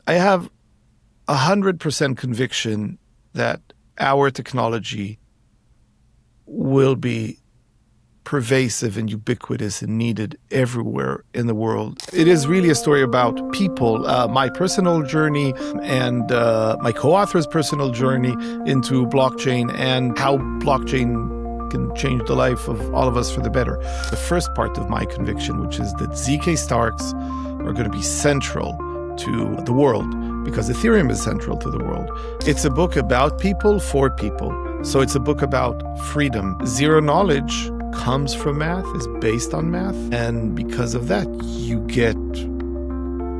I have 100% conviction that our technology will be pervasive and ubiquitous and needed everywhere in the world. It is really a story about people, my personal journey and my co-author's personal journey into blockchain and how blockchain can change the life of all of us for the better. The first part of my conviction, which is that ZK Starks are going to be central to the world because Ethereum is central to the world. It's a book about people for people. So it's a book about freedom. Zero knowledge comes from math, is based on math, and because of that, you get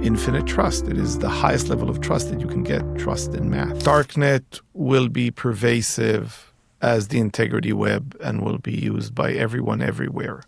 infinite trust. It is the highest level of trust that you can get, trust in math. Starknet will be pervasive as the integrity web and will be used by everyone everywhere.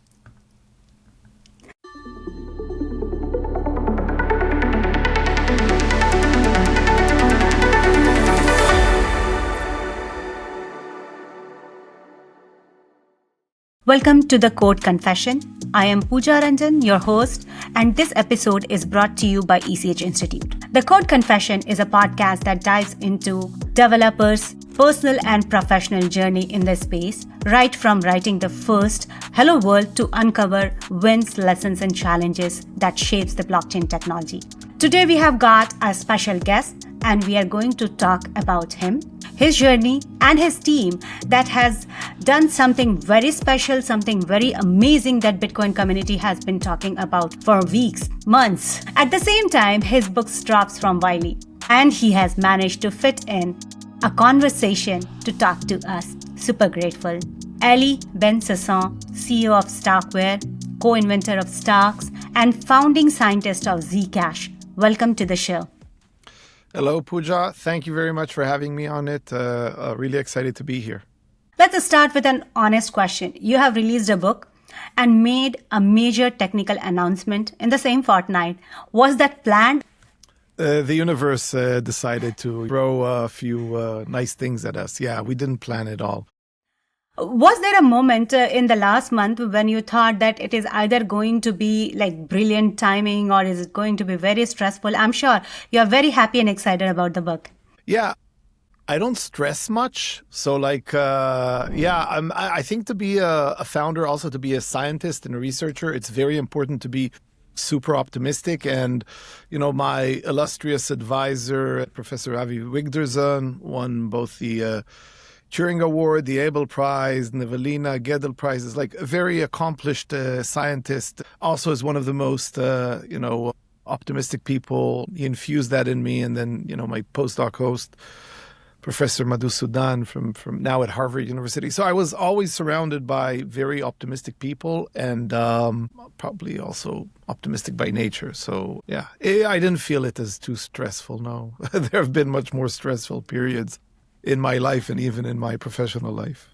Welcome to the Code Confession. I am Pooja Ranjan, your host, and this episode is brought to you by ECH Institute. The Code Confession is a podcast that dives into developers' personal and professional journey in this space, right from writing the first Hello World to uncover wins, lessons, and challenges that shapes the blockchain technology. Today we have got a special guest, and we are going to talk about him, his journey, and his team that has done something very special, something very amazing that Bitcoin community has been talking about for weeks, months. At the same time, his book drops from Wiley, and he has managed to fit in a conversation to talk to us. Super grateful. Eli Ben-Sasson, CEO of Starkware, co-inventor of SNARKs, and founding scientist of Zcash. Welcome to the show. Hello, Pooja. Thank you very much for having me on it. Really excited to be here. Let's start with an honest question. You have released a book and made a major technical announcement in the same fortnight. Was that planned? The universe decided to throw a few nice things at us. Yeah, we didn't plan it all. Was there a moment in the last month when you thought that it is either going to be like brilliant timing or is it going to be very stressful? I'm sure you are very happy and excited about the book. Yeah, I don't stress much. So I think to be a founder, also to be a scientist and a researcher, it's very important to be super optimistic. And, my illustrious advisor, Professor Avi Wigderson, won both the Turing Award, the Abel Prize, Nevelina Gödel Prize, is like a very accomplished scientist. Also is one of the most, optimistic people. He infused that in me. And then, my postdoc host, Professor Madhusudan from now at Harvard University. So I was always surrounded by very optimistic people and probably also optimistic by nature. So, yeah, I didn't feel it as too stressful, no. There have been much more stressful periods in my life and even in my professional life.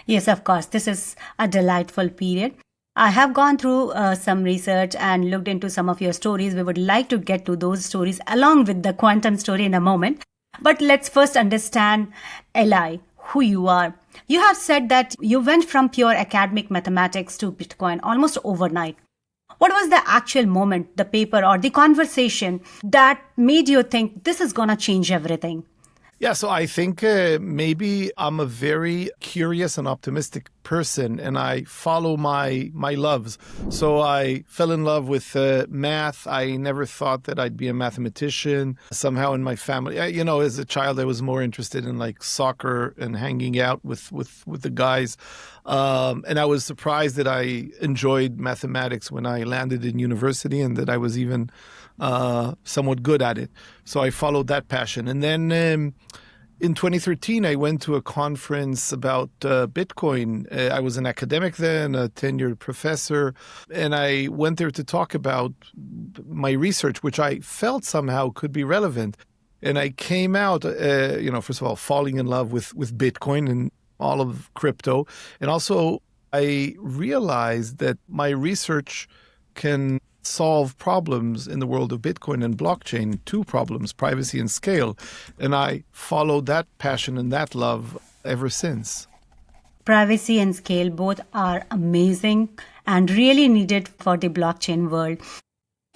Yes, of course. This is a delightful period. I have gone through some research and looked into some of your stories. We would like to get to those stories along with the quantum story in a moment. But let's first understand, Eli, who you are. You have said that you went from pure academic mathematics to Bitcoin almost overnight. What was the actual moment, the paper or the conversation that made you think this is going to change everything? Yeah, so I think maybe I'm a very curious and optimistic person, and I follow my loves. So I fell in love with math. I never thought that I'd be a mathematician. Somehow in my family, as a child, I was more interested in like soccer and hanging out with the guys. And I was surprised that I enjoyed mathematics when I landed in university and that I was even somewhat good at it. So I followed that passion. And then in 2013, I went to a conference about Bitcoin. I was an academic then, a tenured professor, and I went there to talk about my research, which I felt somehow could be relevant. And I came out, first of all, falling in love with Bitcoin and all of crypto. And also, I realized that my research can solve problems in the world of Bitcoin and blockchain, two problems, privacy and scale. And I followed that passion and that love ever since. Privacy and scale both are amazing and really needed for the blockchain world.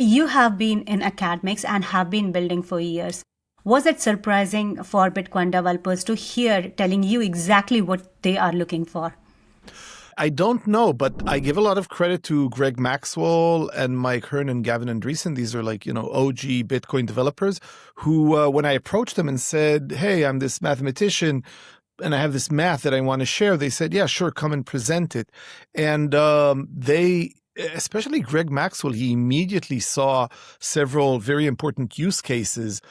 You have been in academics and have been building for years. Was it surprising for Bitcoin developers to hear telling you exactly what they are looking for? I don't know, but I give a lot of credit to Greg Maxwell and Mike Hearn and Gavin Andreessen. These are like, OG Bitcoin developers who, when I approached them and said, hey, I'm this mathematician and I have this math that I want to share, they said, yeah, sure, come and present it. And especially Greg Maxwell, he immediately saw several very important use cases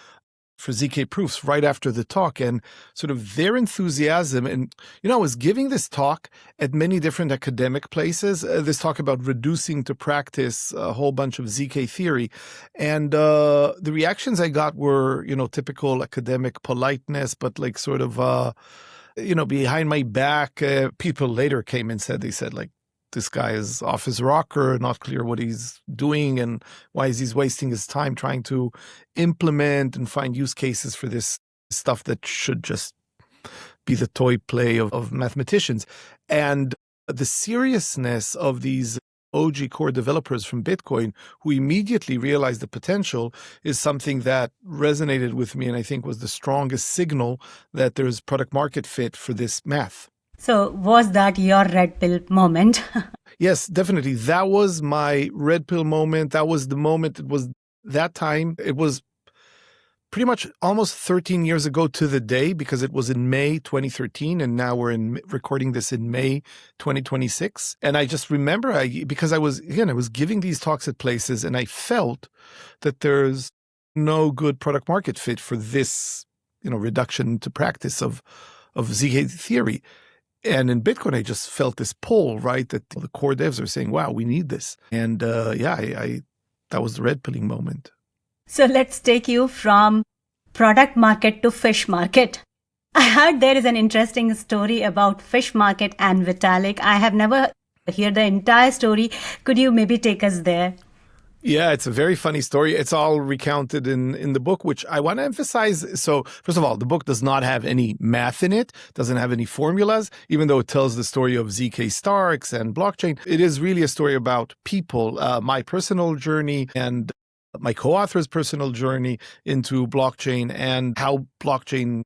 for ZK proofs right after the talk, and sort of their enthusiasm. And, I was giving this talk at many different academic places, this talk about reducing to practice a whole bunch of ZK theory. And the reactions I got were, typical academic politeness, but like sort of, behind my back, people later came and said, this guy is off his rocker, not clear what he's doing and why is he wasting his time trying to implement and find use cases for this stuff that should just be the toy play of mathematicians. And the seriousness of these OG core developers from Bitcoin who immediately realized the potential is something that resonated with me and I think was the strongest signal that there's product market fit for this math. So was that your red pill moment? Yes, definitely. That was my red pill moment. That was the moment. It was that time. It was pretty much almost 13 years ago to the day because it was in May 2013 and now we're recording this in May 2026. And I just remember because I was giving these talks at places and I felt that there's no good product market fit for this, reduction to practice of ZK theory. And in Bitcoin, I just felt this pull, right? That the core devs are saying, wow, we need this. And that was the red pilling moment. So let's take you from product market to fish market. I heard there is an interesting story about fish market and Vitalik. I have never heard the entire story. Could you maybe take us there? Yeah, it's a very funny story. It's all recounted in the book, which I want to emphasize. So first of all, the book does not have any math in it, doesn't have any formulas, even though it tells the story of ZK Starks and blockchain. It is really a story about people, my personal journey and my co-author's personal journey into blockchain and how blockchain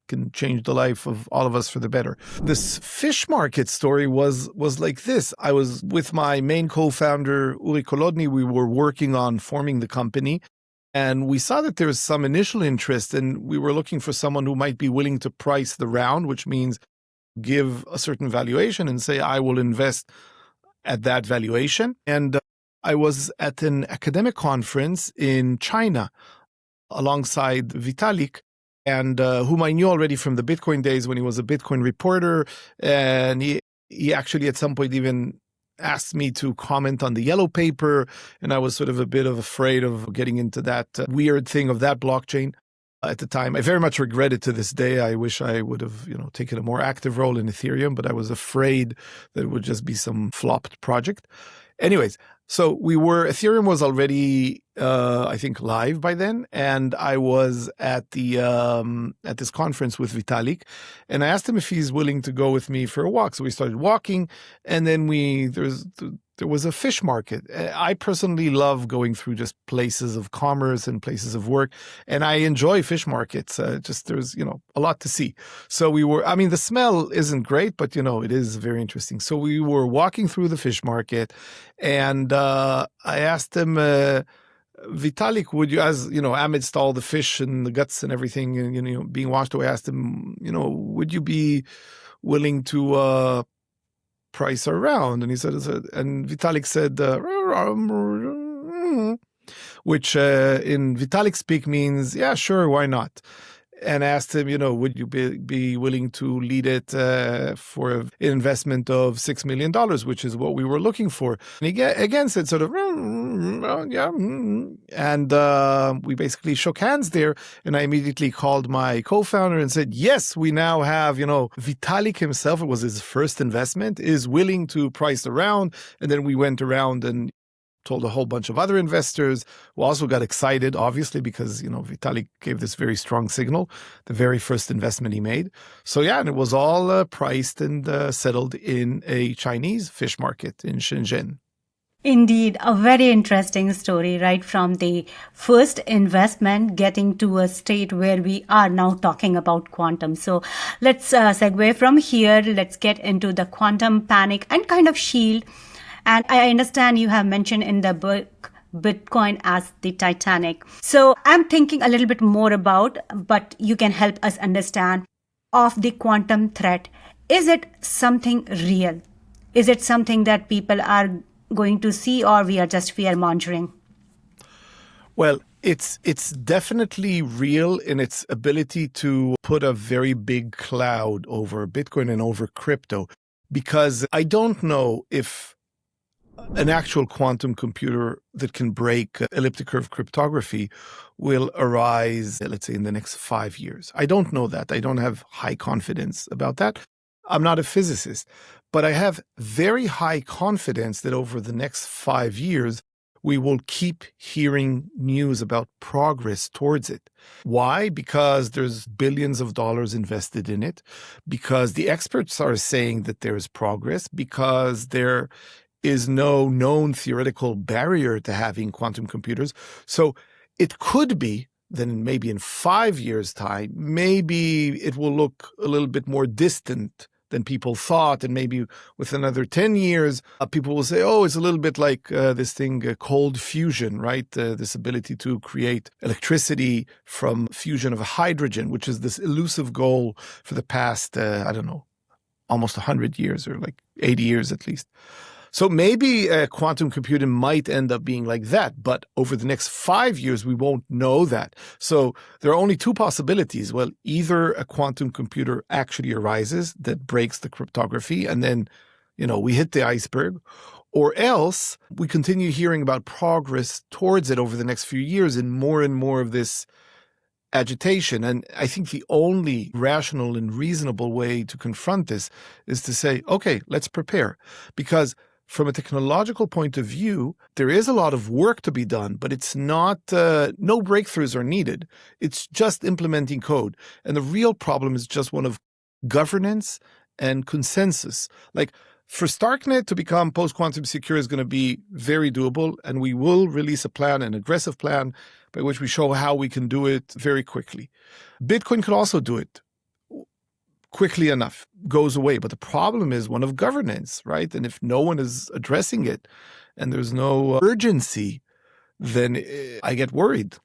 can change the life of all of us for the better. This fish market story was like this. I was with my main co-founder, Uri Kolodny. We were working on forming the company, and we saw that there was some initial interest, and we were looking for someone who might be willing to price the round, which means give a certain valuation and say, I will invest at that valuation. And I was at an academic conference in China alongside Vitalik, and whom I knew already from the Bitcoin days when he was a Bitcoin reporter. And he actually at some point even asked me to comment on the yellow paper. And I was sort of a bit afraid of getting into that weird thing of that blockchain at the time. I very much regret it to this day. I wish I would have, taken a more active role in Ethereum, but I was afraid that it would just be some flopped project. Anyways, so Ethereum was already, I think, live by then. And I was at this conference with Vitalik, and I asked him if he's willing to go with me for a walk. So we started walking, and then there was a fish market. I personally love going through just places of commerce and places of work, and I enjoy fish markets. There's, a lot to see. So the smell isn't great, but, it is very interesting. So we were walking through the fish market, and I asked him, Vitalik, would you, amidst all the fish and the guts and everything, and, being washed away, I asked him, would you be willing to price around? And he said, and Vitalik said, which in Vitalik speak means, yeah, sure, why not? And asked him, would you be willing to lead it for an investment of $6 million, which is what we were looking for. And he again said sort of, yeah. And we basically shook hands there. And I immediately called my co-founder and said, yes, we now have, Vitalik himself, it was his first investment, is willing to price around. And then we went around and told a whole bunch of other investors who also got excited, obviously, because, Vitalik gave this very strong signal, the very first investment he made. So, yeah, and it was all priced and settled in a Chinese fish market in Shenzhen. Indeed, a very interesting story, right from the first investment getting to a state where we are now talking about quantum. So let's segue from here. Let's get into the quantum panic and kind of shield. And I understand you have mentioned in the book Bitcoin as the Titanic. So I'm thinking a little bit more about, but you can help us understand of the quantum threat. Is it something real? Is it something that people are going to see, or we are just fear mongering? Well, it's definitely real in its ability to put a very big cloud over Bitcoin and over crypto, because I don't know if an actual quantum computer that can break elliptic curve cryptography will arise, let's say, in the next 5 years. I don't know that. I don't have high confidence about that. I'm not a physicist, but I have very high confidence that over the next 5 years, we will keep hearing news about progress towards it. Why? Because there's billions of dollars invested in it, because the experts are saying that there is progress, because there is no known theoretical barrier to having quantum computers. So it could be then maybe in 5 years' time, maybe it will look a little bit more distant than people thought. And maybe with another 10 years, people will say, oh, it's a little bit like this thing, cold fusion, right? This ability to create electricity from fusion of hydrogen, which is this elusive goal for the past, almost 100 years or like 80 years at least. So maybe quantum computing might end up being like that, but over the next 5 years, we won't know that. So there are only two possibilities. Well, either a quantum computer actually arises that breaks the cryptography, and then, we hit the iceberg, or else we continue hearing about progress towards it over the next few years and more of this agitation. And I think the only rational and reasonable way to confront this is to say, okay, let's prepare. Because from a technological point of view, there is a lot of work to be done, but it's not, no breakthroughs are needed. It's just implementing code. And the real problem is just one of governance and consensus. Like for Starknet to become post-quantum secure is going to be very doable, and we will release a plan, an aggressive plan, by which we show how we can do it very quickly. Bitcoin could also do it quickly enough, goes away. But the problem is one of governance, right? And if no one is addressing it and there's no urgency, then I get worried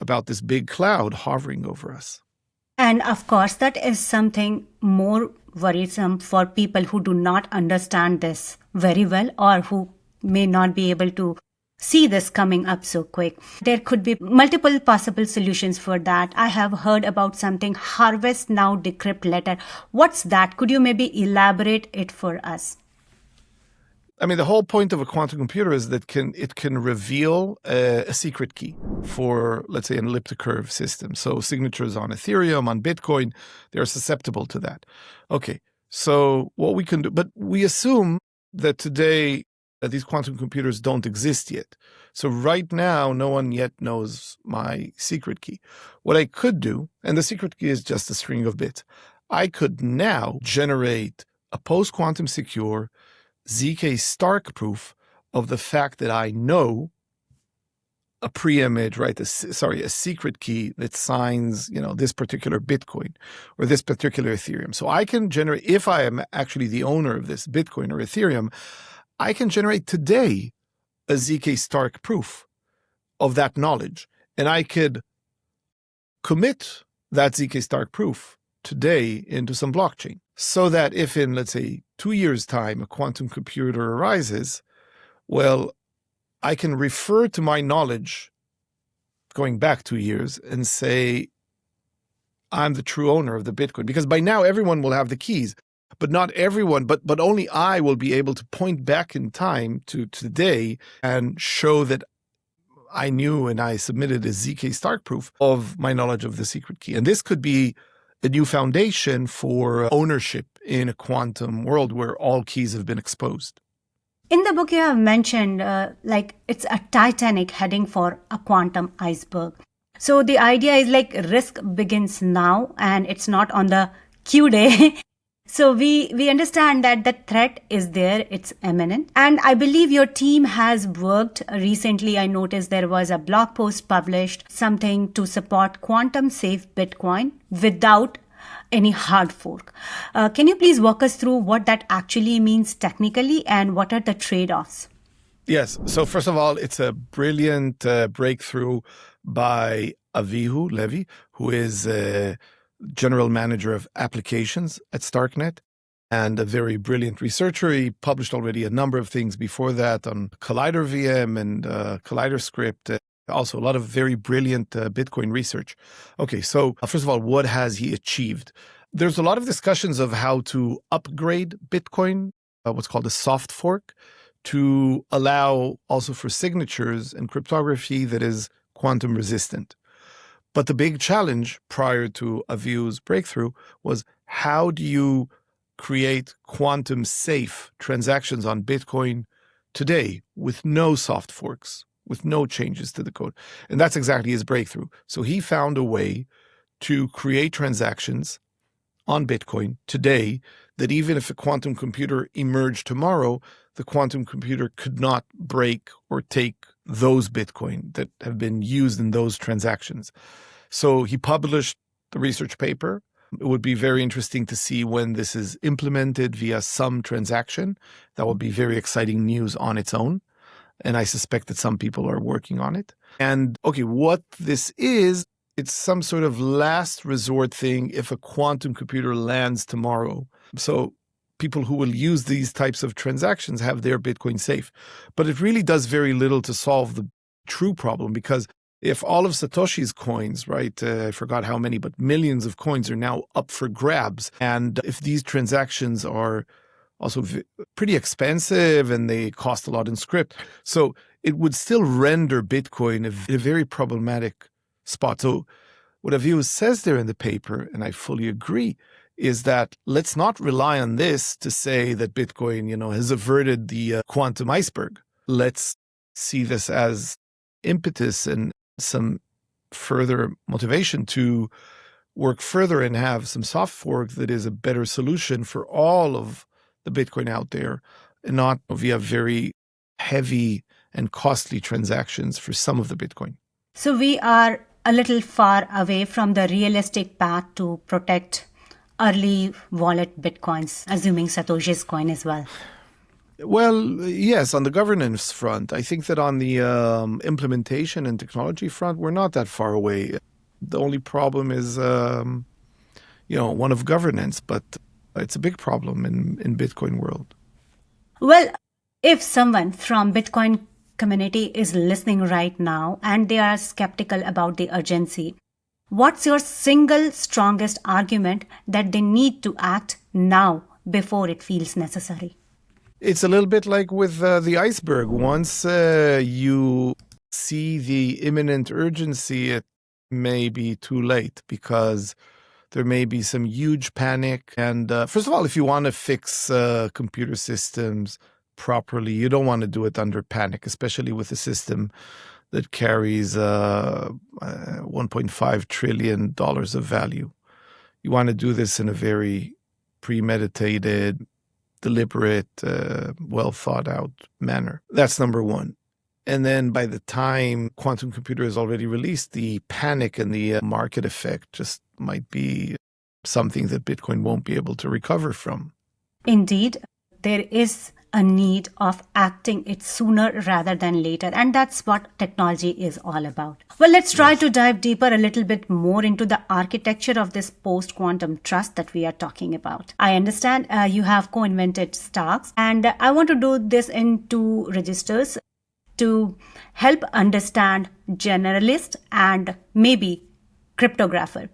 about this big cloud hovering over us. And of course, that is something more worrisome for people who do not understand this very well, or who may not be able to see this coming up so quick. There could be multiple possible solutions for that. I have heard about something, harvest now, decrypt later. What's that? Could you maybe elaborate it for us? I mean, the whole point of a quantum computer is that it can reveal a secret key for, let's say, an elliptic curve system. So signatures on Ethereum, on Bitcoin, they're susceptible to that. Okay, so what we can do, but we assume that today these quantum computers don't exist yet. So right now, no one yet knows my secret key. What I could do, and the secret key is just a string of bits, I could now generate a post-quantum secure ZK Stark proof of the fact that I know a pre-image, right? A secret key that signs, this particular Bitcoin or this particular Ethereum. So I can generate, if I am actually the owner of this Bitcoin or Ethereum, I can generate today a ZK Stark proof of that knowledge. And I could commit that ZK Stark proof today into some blockchain, so that if in, let's say, 2 years' time, a quantum computer arises, well, I can refer to my knowledge going back 2 years and say, I'm the true owner of the Bitcoin. Because by now, everyone will have the keys. But not everyone, but only I will be able to point back in time to today and show that I knew and I submitted a ZK Stark proof of my knowledge of the secret key. And this could be a new foundation for ownership in a quantum world where all keys have been exposed. In the book, you have mentioned it's a Titanic heading for a quantum iceberg. So the idea is like risk begins now and it's not on the Q day. So we understand that the threat is there, it's imminent. And I believe your team has worked recently. I noticed there was a blog post published, something to support quantum safe Bitcoin without any hard fork. Can you please walk us through what that actually means technically and what are the trade-offs? Yes. So first of all, it's a brilliant breakthrough by Avihu Levi, who is a general manager of applications at Starknet and a very brilliant researcher. He published already a number of things before that on Collider VM and Collider Script. Also, a lot of very brilliant Bitcoin research. Okay, so first of all, what has he achieved? There's a lot of discussions of how to upgrade Bitcoin, what's called a soft fork, to allow also for signatures and cryptography that is quantum resistant. But the big challenge prior to Avihu's breakthrough was how do you create quantum safe transactions on Bitcoin today with no soft forks, with no changes to the code? And that's exactly his breakthrough. So he found a way to create transactions on Bitcoin today that even if a quantum computer emerged tomorrow, the quantum computer could not break or take those Bitcoin that have been used in those transactions. So he published the research paper. It would be very interesting to see when this is implemented via some transaction. That would be very exciting news on its own. And I suspect that some people are working on it. And okay, what this is, it's some sort of last resort thing if a quantum computer lands tomorrow. So people who will use these types of transactions have their Bitcoin safe. But it really does very little to solve the true problem, because if all of Satoshi's coins, right, I forgot how many, but millions of coins are now up for grabs. And if these transactions are also pretty expensive and they cost a lot in script, so it would still render Bitcoin a very problematic spot. So what Avihu says there in the paper, and I fully agree, is that let's not rely on this to say that Bitcoin, has averted the quantum iceberg. Let's see this as impetus and some further motivation to work further and have some soft fork that is a better solution for all of the Bitcoin out there, and not via very heavy and costly transactions for some of the Bitcoin. So we are a little far away from the realistic path to protect early wallet Bitcoins, assuming Satoshi's coin as well. Well, yes, on the governance front. I think that on the implementation and technology front, we're not that far away. The only problem is, one of governance, but it's a big problem in Bitcoin world. Well, if someone from Bitcoin community is listening right now and they are skeptical about the urgency, what's your single strongest argument that they need to act now before it feels necessary? It's a little bit like with the iceberg. Once you see the imminent urgency, it may be too late because there may be some huge panic. And first of all, if you want to fix computer systems properly, you don't want to do it under panic, especially with a system that carries $1.5 trillion of value. You want to do this in a very premeditated, deliberate, well thought out manner. That's number one. And then by the time quantum computer is already released, the panic and the market effect just might be something that Bitcoin won't be able to recover from. Indeed, there is a need of acting it sooner rather than later. And that's what technology is all about. Well, let's try to dive deeper a little bit more into the architecture of this post-quantum trust that we are talking about. I understand you have co-invented STARKs, and I want to do this in two registers to help understand generalist and maybe cryptographer.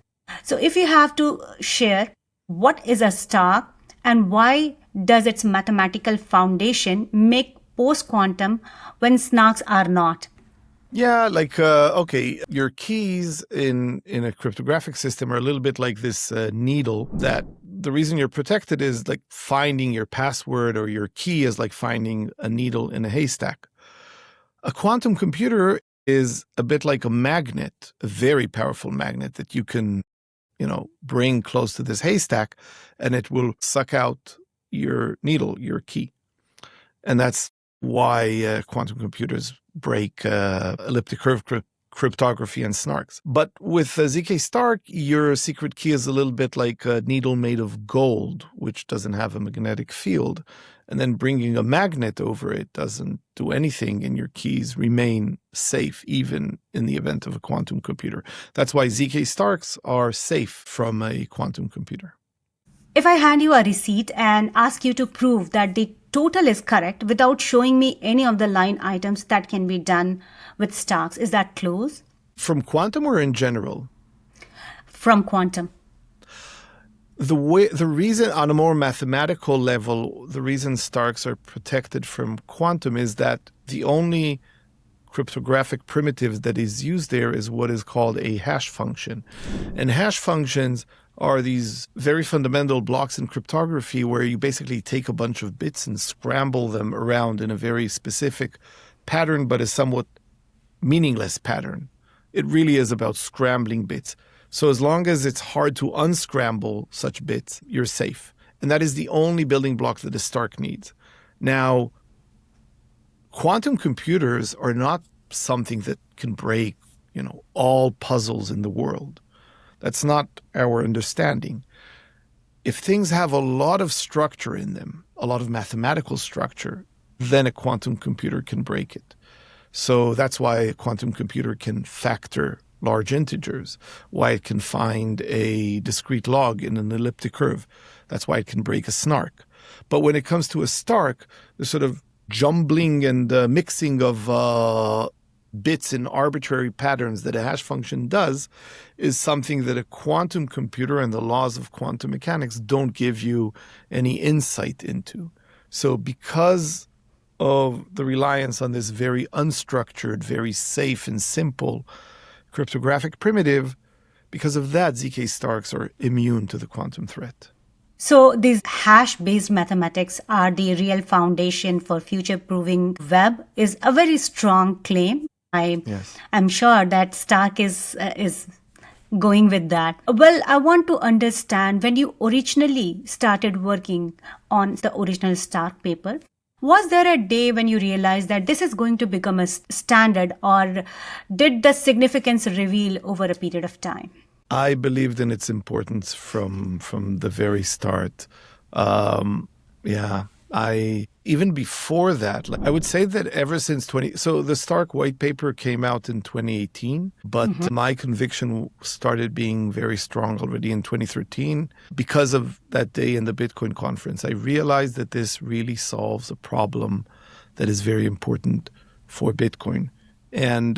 So if you have to share what is a STARK and why does its mathematical foundation make post-quantum when SNARKs are not? Yeah, your keys in a cryptographic system are a little bit like this needle, that the reason you're protected is like finding your password, or your key is like finding a needle in a haystack. A quantum computer is a bit like a magnet, a very powerful magnet that you can, bring close to this haystack, and it will suck out your needle, your key. And that's why quantum computers break elliptic curve cryptography and SNARKs. But with ZK Stark, your secret key is a little bit like a needle made of gold, which doesn't have a magnetic field. And then bringing a magnet over it doesn't do anything, and your keys remain safe even in the event of a quantum computer. That's why ZK Starks are safe from a quantum computer. If I hand you a receipt and ask you to prove that the total is correct without showing me any of the line items that can be done with Starks, is that close? From quantum or in general? From quantum. The reason on a more mathematical level, the reason Starks are protected from quantum is that the only cryptographic primitive that is used there is what is called a hash function. And hash functions are these very fundamental blocks in cryptography where you basically take a bunch of bits and scramble them around in a very specific pattern, but a somewhat meaningless pattern. It really is about scrambling bits. So as long as it's hard to unscramble such bits, you're safe. And that is the only building block that a Stark needs. Now, quantum computers are not something that can break, all puzzles in the world. That's not our understanding. If things have a lot of structure in them, a lot of mathematical structure, then a quantum computer can break it. So that's why a quantum computer can factor large integers, why it can find a discrete log in an elliptic curve. That's why it can break a SNARK. But when it comes to a Stark, the sort of jumbling and mixing of bits in arbitrary patterns that a hash function does is something that a quantum computer and the laws of quantum mechanics don't give you any insight into. So because of the reliance on this very unstructured, very safe and simple cryptographic primitive, because of that, ZK Starks are immune to the quantum threat. So these hash-based mathematics are the real foundation for future-proofing web is a very strong claim. I'm sure that Stark is going with that. Well, I want to understand when you originally started working on the original Stark paper, was there a day when you realized that this is going to become a standard, or did the significance reveal over a period of time? I believed in its importance from the very start. Even before that, I would say that ever since so the Stark white paper came out in 2018, but my conviction started being very strong already in 2013 because of that day in the Bitcoin conference. I realized that this really solves a problem that is very important for Bitcoin. And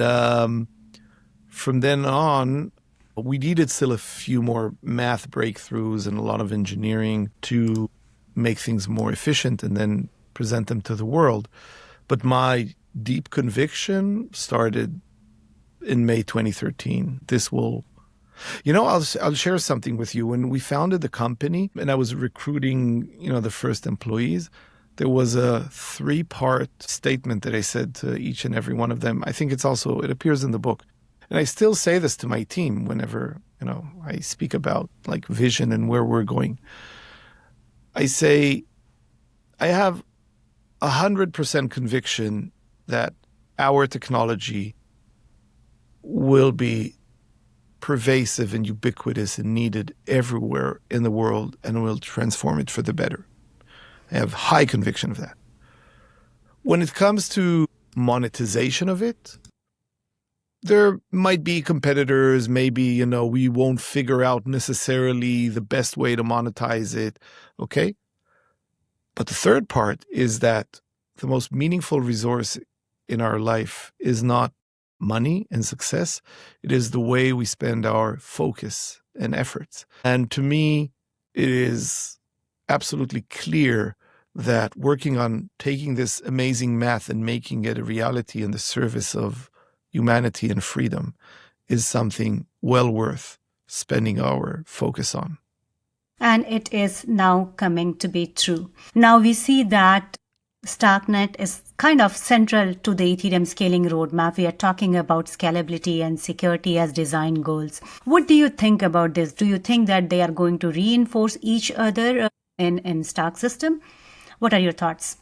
from then on, we needed still a few more math breakthroughs and a lot of engineering to make things more efficient and then present them to the world. But my deep conviction started in May 2013. This will, I'll share something with you. When we founded the company and I was recruiting, the first employees, there was a 3-part statement that I said to each and every one of them. I think it appears in the book. And I still say this to my team whenever, I speak about like vision and where we're going. I say, I have 100% conviction that our technology will be pervasive and ubiquitous and needed everywhere in the world and will transform it for the better. I have high conviction of that. When it comes to monetization of it, there might be competitors, maybe, we won't figure out necessarily the best way to monetize it, okay? But the third part is that the most meaningful resource in our life is not money and success. It is the way we spend our focus and efforts. And to me, it is absolutely clear that working on taking this amazing math and making it a reality in the service of humanity and freedom is something well worth spending our focus on. And it is now coming to be true. Now we see that Starknet is kind of central to the Ethereum scaling roadmap. We are talking about scalability and security as design goals. What do you think about this? Do you think that they are going to reinforce each other in Stark system? What are your thoughts?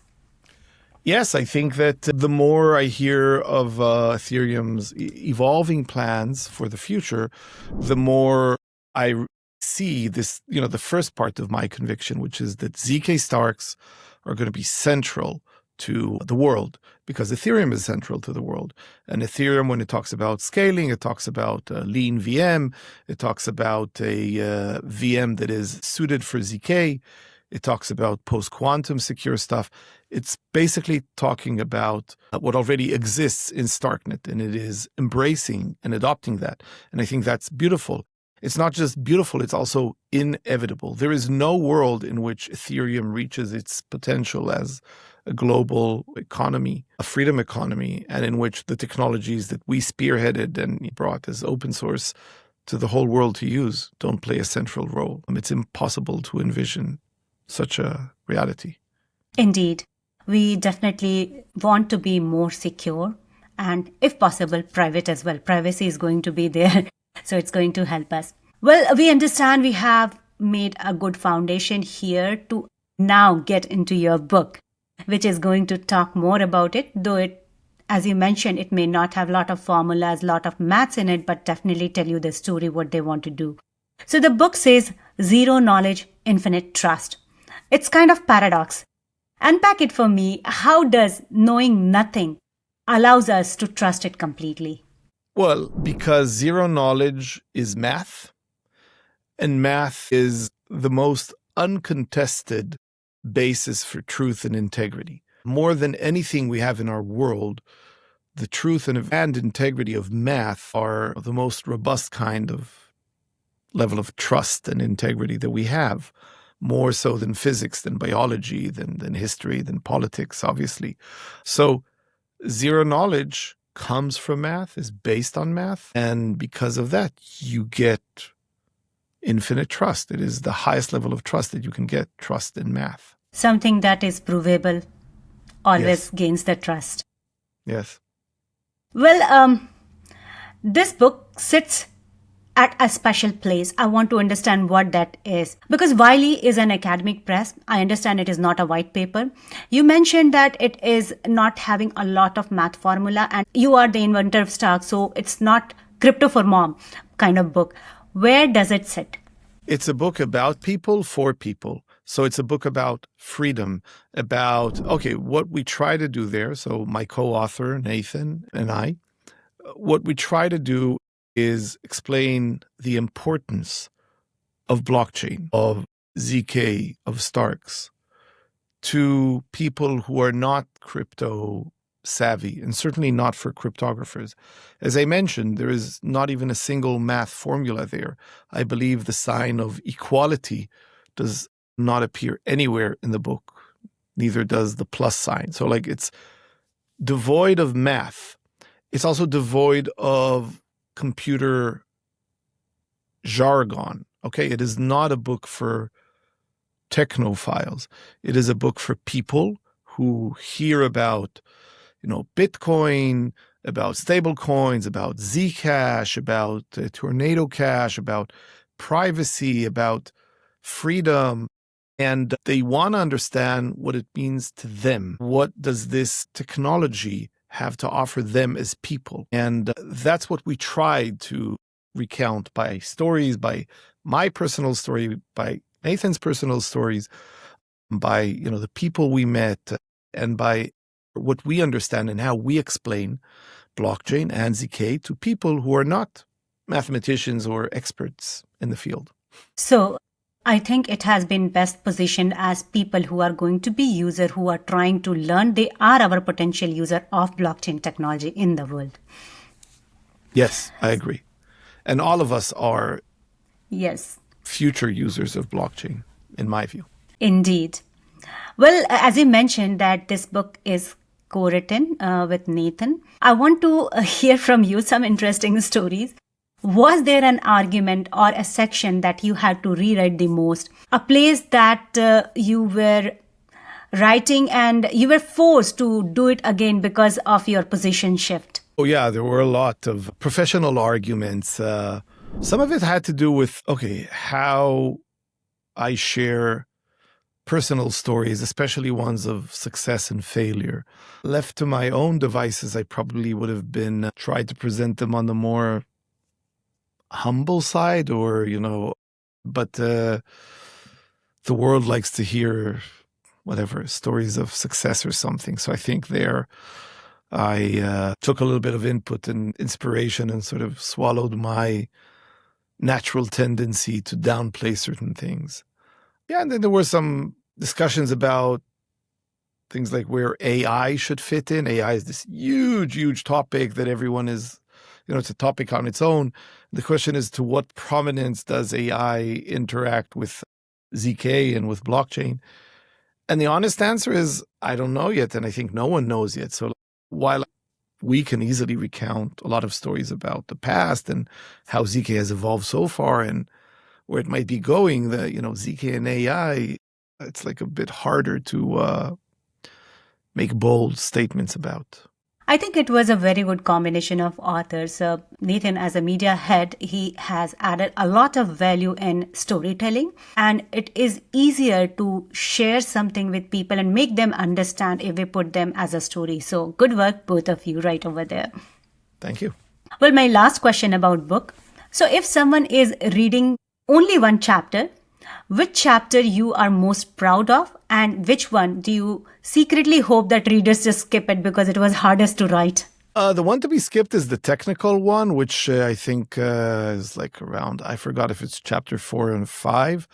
Yes, I think that the more I hear of Ethereum's evolving plans for the future, the more I see this, the first part of my conviction, which is that ZK Starks are going to be central to the world because Ethereum is central to the world. And Ethereum, when it talks about scaling, it talks about a lean VM, it talks about a VM that is suited for ZK, it talks about post-quantum secure stuff. It's basically talking about what already exists in Starknet, and it is embracing and adopting that. And I think that's beautiful. It's not just beautiful, it's also inevitable. There is no world in which Ethereum reaches its potential as a global economy, a freedom economy, and in which the technologies that we spearheaded and brought as open source to the whole world to use don't play a central role. It's impossible to envision such a reality. Indeed. We definitely want to be more secure and, if possible, private as well. Privacy is going to be there, so it's going to help us. Well, we understand we have made a good foundation here to now get into your book, which is going to talk more about it, though it, as you mentioned, it may not have a lot of formulas, a lot of maths in it, but definitely tell you the story, what they want to do. So the book says, zero knowledge, infinite trust. It's kind of paradox. Unpack it for me. How does knowing nothing allows us to trust it completely? Well, because zero knowledge is math, and math is the most uncontested basis for truth and integrity. More than anything we have in our world, the truth and integrity of math are the most robust kind of level of trust and integrity that we have. More so than physics, than biology, than history, than politics, obviously. So zero knowledge comes from math, is based on math, and because of that, you get infinite trust. It is the highest level of trust that you can get, trust in math. Something that is provable always gains the trust. Yes. Well, this book sits at a special place. I want to understand what that is. Because Wiley is an academic press, I understand it is not a white paper. You mentioned that it is not having a lot of math formula, and you are the inventor of Stark, so it's not crypto for mom kind of book. Where does it sit? It's a book about people for people. So it's a book about freedom, about, what we try to do there. So my co-author, Nathan, and I, what we try to do is explain the importance of blockchain, of ZK, of Starks, to people who are not crypto savvy, and certainly not for cryptographers. As I mentioned, there is not even a single math formula there. I believe the sign of equality does not appear anywhere in the book. Neither does the plus sign. So it's devoid of math. It's also devoid of computer jargon. It is not a book for technophiles. It is a book for people who hear about, Bitcoin, about stable coins, about Zcash, about Tornado Cash, about privacy, about freedom. And they want to understand what it means to them. What does this technology have to offer them as people? And that's what we tried to recount by stories, by my personal story, by Nathan's personal stories, by the people we met, and by what we understand and how we explain blockchain and ZK to people who are not mathematicians or experts in the field. So I think it has been best positioned as people who are going to be users, who are trying to learn. They are our potential user of blockchain technology in the world. Yes, I agree. And all of us are future users of blockchain, in my view. Indeed. Well, as you mentioned that this book is co-written with Nathan, I want to hear from you some interesting stories. Was there an argument or a section that you had to rewrite the most? A place that you were writing and you were forced to do it again because of your position shift? Oh, yeah, there were a lot of professional arguments. Some of it had to do with, how I share personal stories, especially ones of success and failure. Left to my own devices, I probably would have been tried to present them on the more humble side but the world likes to hear stories of success or something. So I think there I took a little bit of input and inspiration and sort of swallowed my natural tendency to downplay certain things. Yeah, and then there were some discussions about things like where AI should fit in. AI is this huge, huge topic that everyone is, it's a topic on its own. The question is, to what prominence does AI interact with ZK and with blockchain? And the honest answer is, I don't know yet, and I think no one knows yet. So while we can easily recount a lot of stories about the past and how ZK has evolved so far and where it might be going, ZK and AI, it's like a bit harder to make bold statements about. I think it was a very good combination of authors. Nathan, as a media head, he has added a lot of value in storytelling, and it is easier to share something with people and make them understand if we put them as a story. So good work, both of you, right over there. Thank you. Well, my last question about book. So if someone is reading only one chapter, which chapter you are most proud of, and which one do you secretly hope that readers just skip it because it was hardest to write? The one to be skipped is the technical one, which I think is like around, I forgot if it's chapter 4 and 5.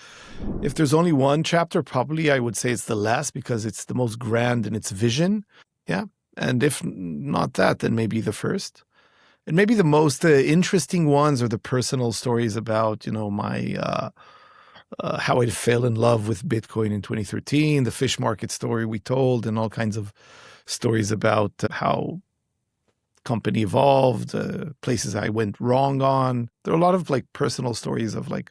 If there's only one chapter, probably I would say it's the last because it's the most grand in its vision. Yeah. And if not that, then maybe the first. And maybe the most interesting ones are the personal stories about, my how I fell in love with Bitcoin in 2013, the fish market story we told, and all kinds of stories about how company evolved, places I went wrong on. There are a lot of personal stories of an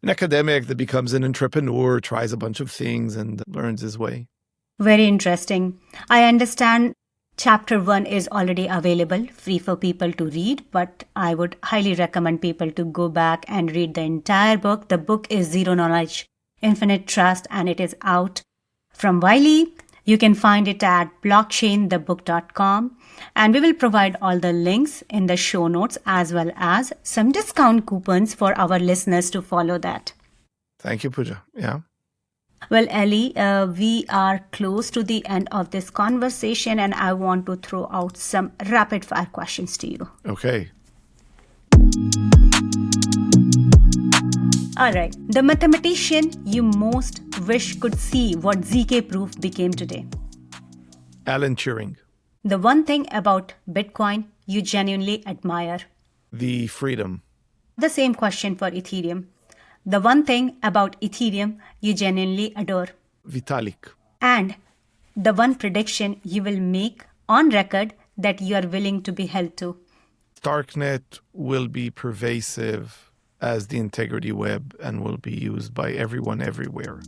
academic that becomes an entrepreneur, tries a bunch of things and learns his way. Very interesting. I understand Chapter 1 is already available, free for people to read, but I would highly recommend people to go back and read the entire book. The book is Zero Knowledge, Infinite Trust, and it is out from Wiley. You can find it at blockchainthebook.com, and we will provide all the links in the show notes as well as some discount coupons for our listeners to follow that. Thank you, Pooja. Yeah. Well, Eli, we are close to the end of this conversation, and I want to throw out some rapid-fire questions to you. Okay. All right. The mathematician you most wish could see what ZK proof became today? Alan Turing. The one thing about Bitcoin you genuinely admire? The freedom. The same question for Ethereum. The one thing about Ethereum you genuinely adore? Vitalik. And the one prediction you will make on record that you are willing to be held to? Starknet will be pervasive as the integrity web and will be used by everyone everywhere.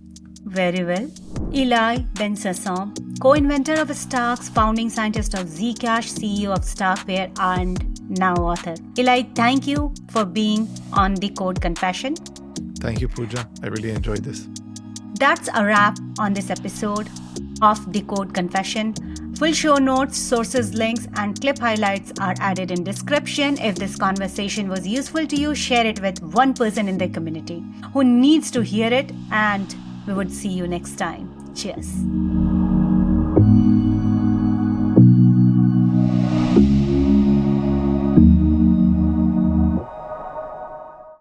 Very well. Eli Ben-Sasson, co-inventor of Starks, founding scientist of Zcash, CEO of Starkware, and now author. Eli, thank you for being on The Code Confession. Thank you, Pooja. I really enjoyed this. That's a wrap on this episode of The Code Confession. Full show notes, sources, links, and clip highlights are added in description. If this conversation was useful to you, share it with one person in the community who needs to hear it, and we would see you next time. Cheers.